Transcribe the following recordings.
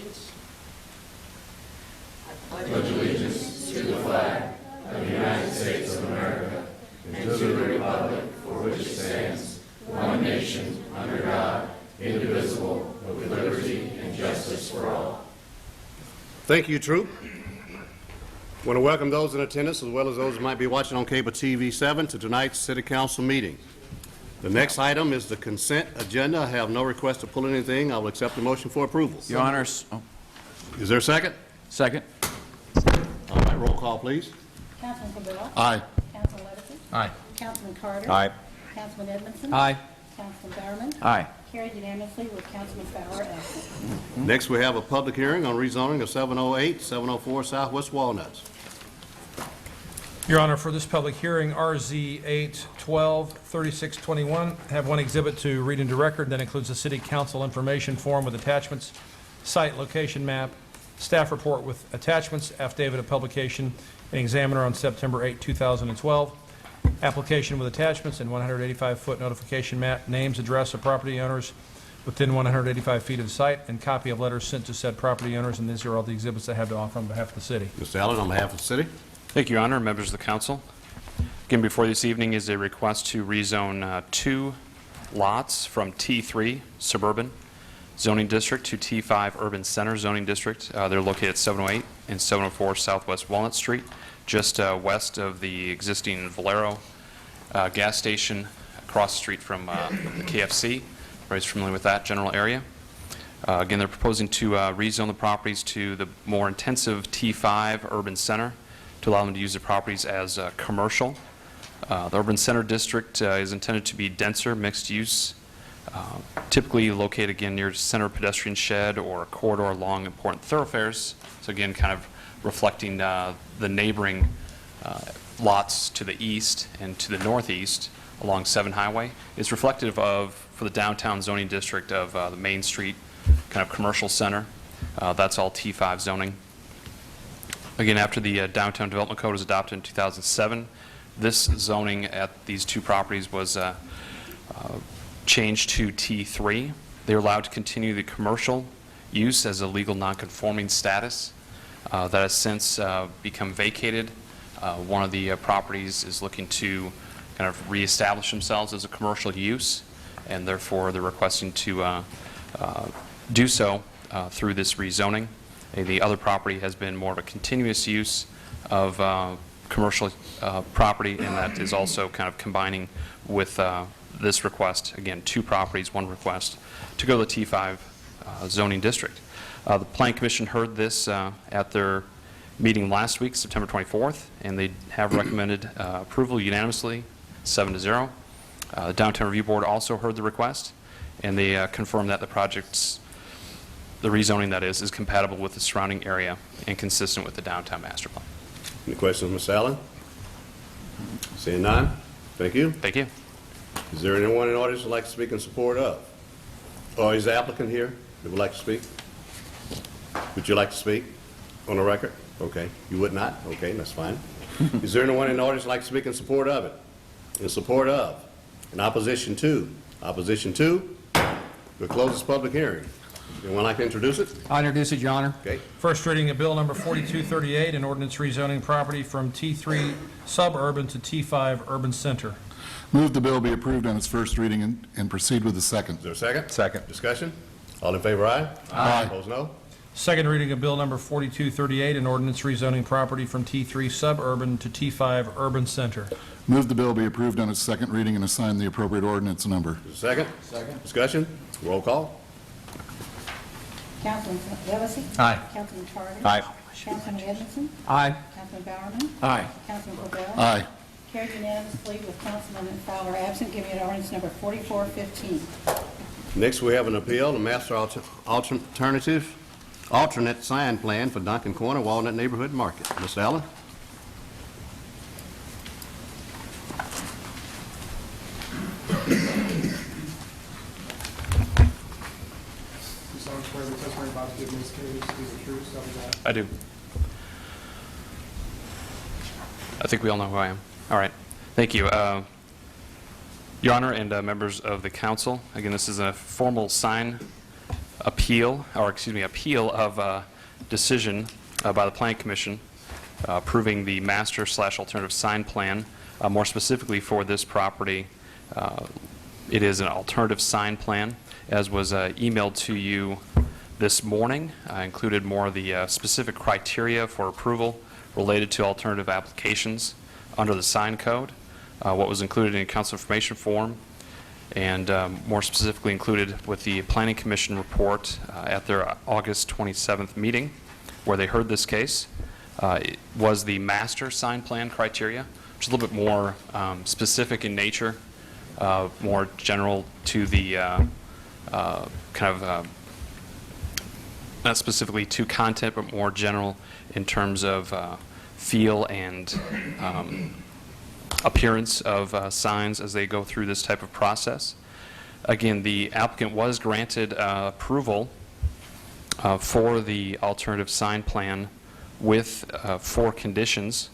allegiance. Thank you, Troop. I want to welcome those in attendance as well as those who might be watching on cable TV 7 to tonight's City Council meeting. The next item is the consent agenda. I have no request to pull anything. I will accept the motion for approval. Your Honors. Is there a second? Second. All right, roll call, please. Councilman Cabell? Aye. Councilman Levinson? Aye. Councilman Carter? Aye. Councilman Edmondson? Aye. Councilman Bowerman? Aye. Carried unanimously with Councilman Fowler absent. Next, we have a public hearing on rezoning of 708, 704 Southwest Walnuts. Your Honor, for this public hearing, RZ 8-12-3621, have one exhibit to read into record that includes a City Council information form with attachments, site location map, staff report with attachments, affidavit of publication, and examiner on September 8, 2012, application with attachments, and 185-foot notification map, names, address of property owners within 185 feet of the site, and copy of letters sent to said property owners, and these are all the exhibits I have to offer on behalf of the city. Mr. Allen, on behalf of the city. Thank you, Your Honor, members of the council. Again, before this evening is a request to rezone 2 lots from T3 Suburban Zoning District to T5 Urban Center Zoning District. They're located at 708 and 704 Southwest Walnut Street, just west of the existing Valero gas station, across the street from the KFC. Everybody's familiar with that general area. Again, they're proposing to rezone the properties to the more intensive T5 Urban Center to allow them to use the properties as commercial. The Urban Center District is intended to be denser, mixed use, typically located again near center pedestrian shed or a corridor along important thoroughfares. So again, kind of reflecting the neighboring lots to the east and to the northeast along 7 Highway. It's reflective of, for the downtown zoning district of the Main Street kind of commercial center. That's all T5 zoning. Again, after the Downtown Development Code was adopted in 2007, this zoning at these 2 properties was changed to T3. They were allowed to continue the commercial use as a legal nonconforming status. That has since become vacated. One of the properties is looking to kind of reestablish themselves as a commercial use, and therefore they're requesting to do so through this rezoning. The other property has been more of a continuous use of commercial property, and that is also kind of combining with this request. Again, 2 properties, 1 request to go to the T5 zoning district. The Planning Commission heard this at their meeting last week, September 24th, and they have recommended approval unanimously, 7-0. The Downtown Review Board also heard the request, and they confirmed that the project's the rezoning, that is compatible with the surrounding area and consistent with the downtown master plan. Any questions, Mr. Allen? Seeing none, thank you. Thank you. Is there anyone in the audience who would like to speak in support of? Or is the applicant here that would like to speak? Would you like to speak on the record? Okay. You would not? Okay, that's fine. Is there anyone in the audience who would like to speak in support of it? In support of? In opposition to? Opposition to? We'll close this public hearing. Anyone like to introduce it? I introduce it, Your Honor. Okay. First reading of Bill Number 4238, an ordinance rezoning property from T3 Suburban to T5 Urban Center. Move the bill be approved on its first reading and proceed with the second. Is there a second? Second. Discussion? All in favor, aye? Aye. Opposed, no? Second reading of Bill Number 4238, an ordinance rezoning property from T3 Suburban to T5 Urban Center. Move the bill be approved on its second reading and assign the appropriate ordinance number. Is there a second? Second. Discussion? Roll call? Councilman Levinson? Aye. Councilman Carter? Aye. Councilman Edmondson? Aye. Councilman Bowerman? Aye. Councilman Cabell? Aye. Carried unanimously with Councilman Fowler absent, giving it ordinance number 4415. Next, we have an appeal, the master alternate sign plan for Duncan Corner Walnut Neighborhood Market. Mr. Allen? You sound swear the testimony about to give in this case is the truth, so that I do. I think we all know who I am. All right. Thank you. Your Honor and members of the council, again, this is a formal sign appeal appeal of decision by the Planning Commission approving the master/alternative sign plan. More specifically for this property, it is an alternative sign plan, as was emailed to you this morning. I included more of the specific criteria for approval related to alternative applications under the sign code, what was included in council information form, and more specifically included with the Planning Commission report at their August 27th meeting, where they heard this case. It was the master sign plan criteria, which is a little bit more specific in nature, more general to the not specifically to content, but more general in terms of feel and appearance of signs as they go through this type of process. Again, the applicant was granted approval for the alternative sign plan with 4 conditions.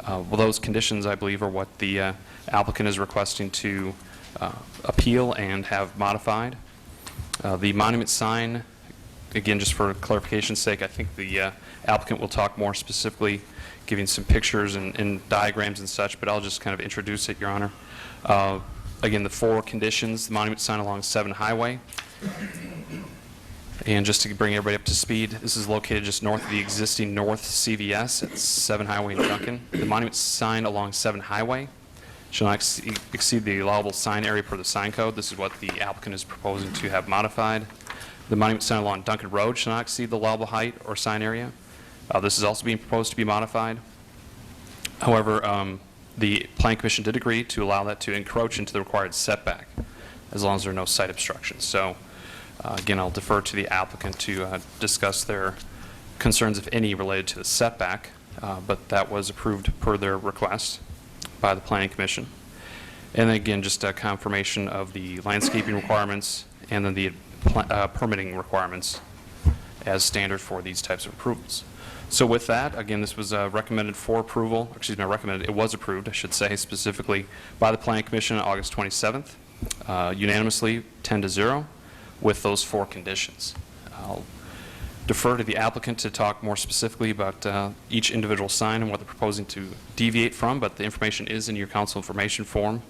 Well, those conditions, I believe, are what the applicant is requesting to appeal and have modified. The monument sign, again, just for clarification's sake, I think the applicant will talk more specifically, giving some pictures and diagrams and such, but I'll just kind of introduce it, Your Honor. Again, the 4 conditions: the monument sign along 7 Highway. And just to bring everybody up to speed, this is located just north of the existing North CVS at 7 Highway in Duncan. The monument sign along 7 Highway shall not exceed the allowable sign area per the sign code. This is what the applicant is proposing to have modified. The monument sign along Duncan Road shall not exceed the allowable height or sign area. This is also being proposed to be modified. However, the Planning Commission did agree to allow that to encroach into the required setback, as long as there are no site obstructions. So, again, I'll defer to the applicant to discuss their concerns, if any, related to the setback, but that was approved per their request by the Planning Commission. And then again, just a confirmation of the landscaping requirements and then the permitting requirements as standard for these types of approvals. So with that, again, this was recommended for approval, excuse me, recommended, it was approved, I should say, specifically by the Planning Commission on August 27th, unanimously 10-0, with those 4 conditions. I'll defer to the applicant to talk more specifically about each individual sign and what they're proposing to deviate from, but the information is in your council information form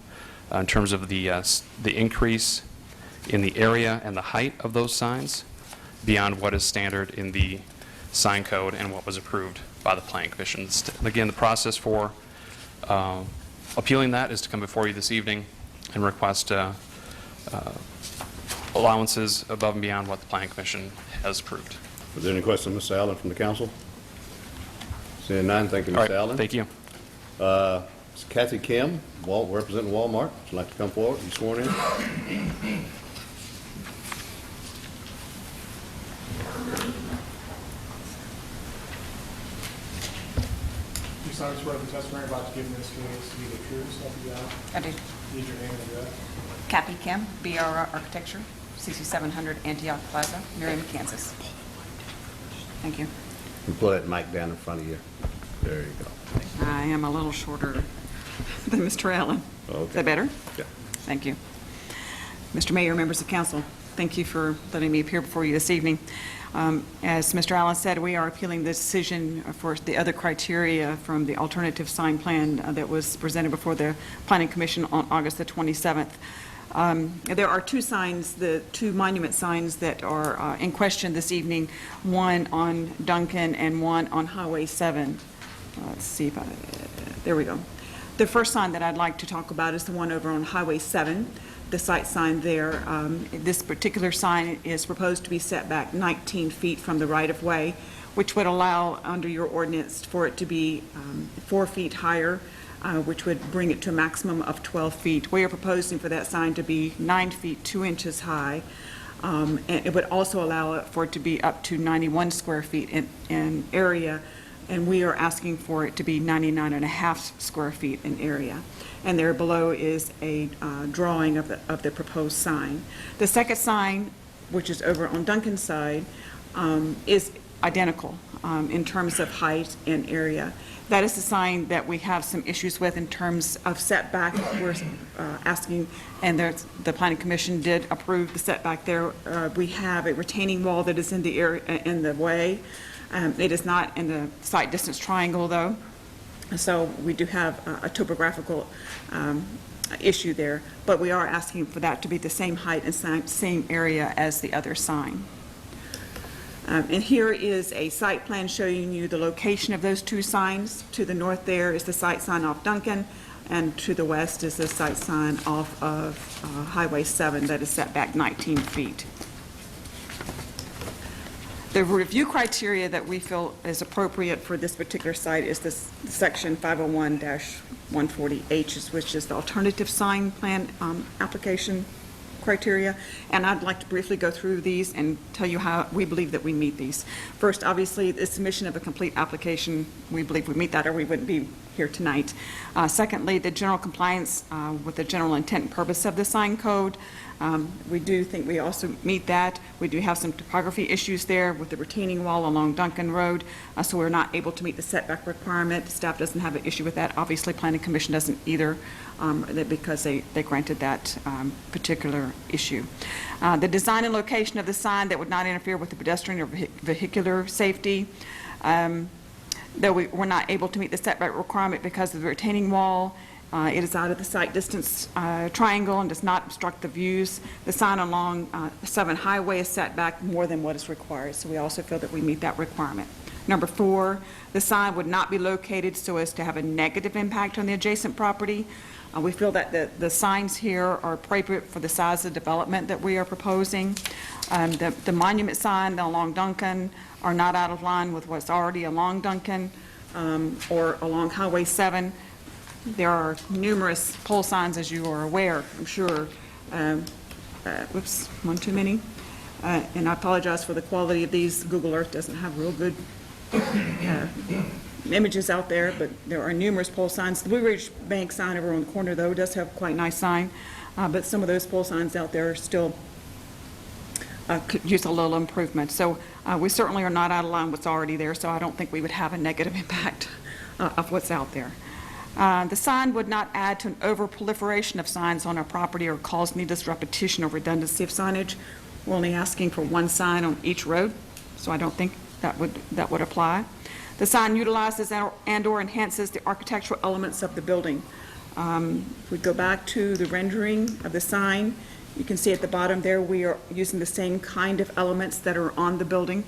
in terms of the increase in the area and the height of those signs beyond what is standard in the sign code and what was approved by the Planning Commission. Again, the process for appealing that is to come before you this evening and request allowances above and beyond what the Planning Commission has approved. Is there any questions, Mr. Allen, from the council? Seeing none, thank you, All Mr. right, Allen. thank you. Ms. Kathy Kim, representing Walmart, would you like to come forward? You sworn in? You solemnly swear the testimony about to give in this case to be the truth, so help you God. I do. Need your name and address. Kathy Kim, BR Architecture, 6700 Antioch Plaza, Miriam, Kansas. Thank you. You pull that mic down in front of you. There you go. I am a little shorter than Mr. Allen. Okay. Is that better? Yeah. Thank you. Mr. Mayor, members of council, thank you for letting me appear before you this evening. As Mr. Allen said, we are appealing the decision for the other criteria from the alternative sign plan that was presented before the Planning Commission on August the 27th. There are 2 signs, the 2 monument signs that are in question this evening, one on Duncan and one on Highway 7. Let's see if there we go. The first sign that I'd like to talk about is the one over on Highway 7, the site sign there. This particular sign is proposed to be set back 19 feet from the right-of-way, which would allow, under your ordinance, for it to be 4 feet higher, which would bring it to a maximum of 12 feet. We are proposing for that sign to be 9 feet 2 inches high, and it would also allow it for it to be up to 91 square feet in area, and we are asking for it to be 99.5 square feet in area. And there below is a drawing of the proposed sign. The second sign, which is over on Duncan's side, is identical in terms of height and area. That is the sign that we have some issues with in terms of setback. We're asking, and the Planning Commission did approve the setback there. We have a retaining wall that is in the area, in the way. It is not in the site distance triangle, though. So we do have a topographical issue there, but we are asking for that to be the same height and same area as the other sign. And here is a site plan showing you the location of those two signs. To the north there is the site sign off Duncan, and to the west is the site sign off of Highway 7 that is set back 19 feet. The review criteria that we feel is appropriate for this particular site is this section 501-140H, which is the alternative sign plan application criteria. And I'd like to briefly go through these and tell you how we believe that we meet these. First, obviously, the submission of a complete application, we believe we meet that, or we wouldn't be here tonight. Secondly, the general compliance with the general intent and purpose of the sign code. We do think we also meet that. We do have some topography issues there with the retaining wall along Duncan Road, so we're not able to meet the setback requirement. Staff doesn't have an issue with that. Obviously, Planning Commission doesn't either, because they granted that particular issue. The design and location of the sign that would not interfere with the pedestrian or vehicular safety. Though we're not able to meet the setback requirement because of the retaining wall, it is out of the sight distance triangle and does not obstruct the views. The sign along 7 Highway is set back more than what is required, so we also feel that we meet that requirement. Number 4, the sign would not be located so as to have a negative impact on the adjacent property. We feel that the signs here are appropriate for the size of development that we are proposing. The monument sign along Duncan are not out of line with what's already along Duncan or along Highway 7. There are numerous pole signs, as you are aware, I'm sure. Whoops, one too many. And I apologize for the quality of these. Google Earth doesn't have real good images out there, but there are numerous pole signs. The Blue Ridge Bank sign over on the corner, though, does have quite a nice sign, but some of those pole signs out there are still could use a little improvement. So we certainly are not out of line with what's already there, so I don't think we would have a negative impact of what's out there. The sign would not add to an over-proliferation of signs on our property or cause needless repetition or redundancy of signage. We're only asking for one sign on each road, so I don't think that would apply. The sign utilizes and/or enhances the architectural elements of the building. If we go back to the rendering of the sign, you can see at the bottom there we are using the same kind of elements that are on the building.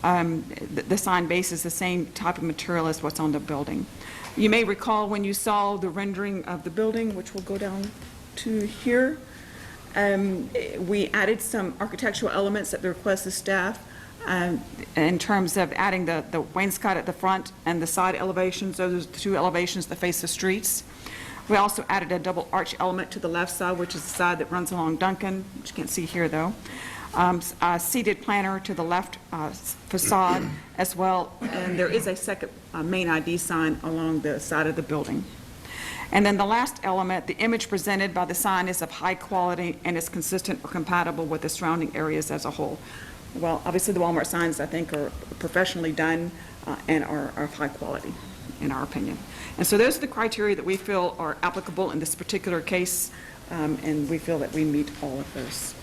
The sign base is the same type of material as what's on the building. You may recall when you saw the rendering of the building, which will go down to here, we added some architectural elements at the request of staff in terms of adding the wainscot at the front and the side elevations. Those are the 2 elevations that face the streets. We also added a double arch element to the left side, which is the side that runs along Duncan, which you can't see here though. A seated planter to the left facade as well, and there is a second main ID sign along the side of the building. And then the last element, the image presented by the sign is of high quality and is consistent or compatible with the surrounding areas as a whole. Well, obviously the Walmart signs, I think, are professionally done and are of high quality, in our opinion. And so those are the criteria that we feel are applicable in this particular case, and we feel that we meet all of those.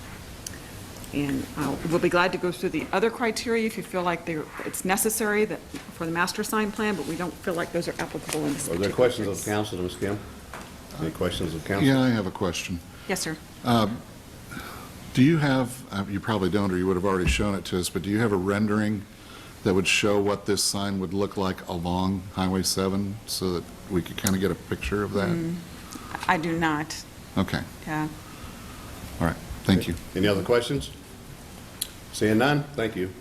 And we'll be glad to go through the other criteria if you feel like it's necessary for the master sign plan, but we don't feel like those are applicable in this Are particular there questions case. of council, Ms. Kim? Any questions of council? Yeah, I have a question. Yes, sir. Do you have, you probably don't, or you would have already shown it to us, but do you have a rendering that would show what this sign would look like along Highway 7 so that we could kind of get a picture of that? I do not. Okay, Yeah. all right, thank you. Any other questions? Seeing none, thank you.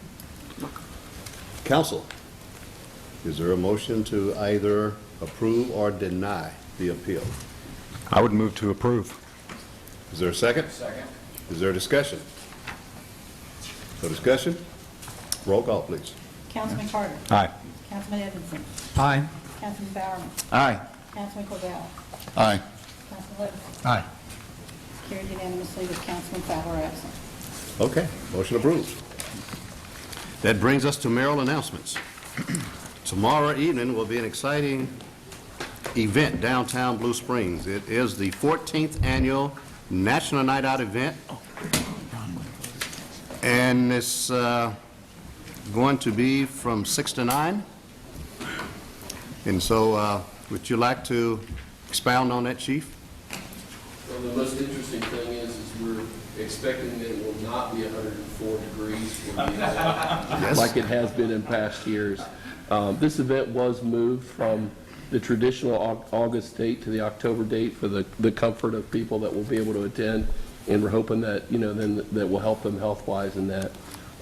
Council, is there a motion to either approve or deny the appeal? I would move to approve. Is there a second? Second. Is there a discussion? No discussion? Roll call, please. Councilman Carter. Aye. Councilman Edmondson. Aye. Councilman Bowerman. Aye. Councilman Cordell. Aye. Councilman Livingston. Aye. Carried unanimously with Councilman Fowler absent. Okay, motion approved. That brings us to mayoral announcements. Tomorrow evening will be an exciting event downtown Blue Springs. It is the 14th annual National Night Out event, and it's going to be from 6 to 9. And so, would you like to expound on that, Chief? Well, the most interesting thing is we're expecting that it will not be 104 degrees like it has been in past years. This event was moved from the traditional August date to the October date for the comfort of people that will be able to attend, and we're hoping that, then that will help them health-wise in that.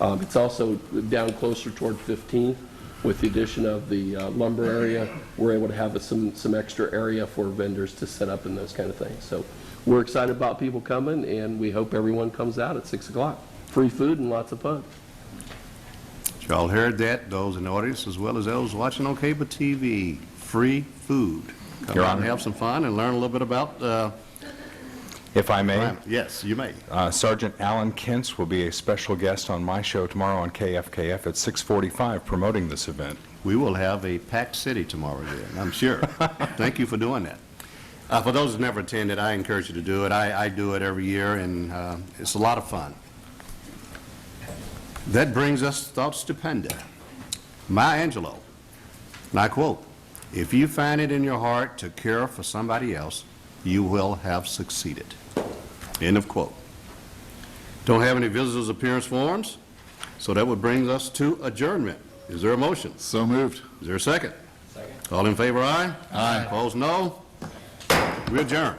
It's also down closer toward 15th. With the addition of the lumber area, we're able to have some extra area for vendors to set up and those kind of things. So we're excited about people coming, and we hope everyone comes out at 6 o'clock. Free food and lots of fun. Y'all heard that, those in the audience as well as those watching on cable TV. Free food. Come Your out and Honor. have some fun and learn a little bit about If I may, crime. Yes, you may. Sergeant Alan Kintz will be a special guest on my show tomorrow on KFKF at 6:45 promoting this event. We will have a packed city tomorrow then, I'm sure. Thank you for doing that. For those who never attended, I encourage you to do it. I do it every year, and it's a lot of fun. That brings us thought stupenda. Maya Angelou, and I quote, "If you find it in your heart to care for somebody else, you will have succeeded." End of quote. Don't have any visitors' appearance forms, so that would bring us to adjournment. Is there a motion? So moved. Is there a second? Second. All in favor, aye? Aye. Opposed, no? We adjourn.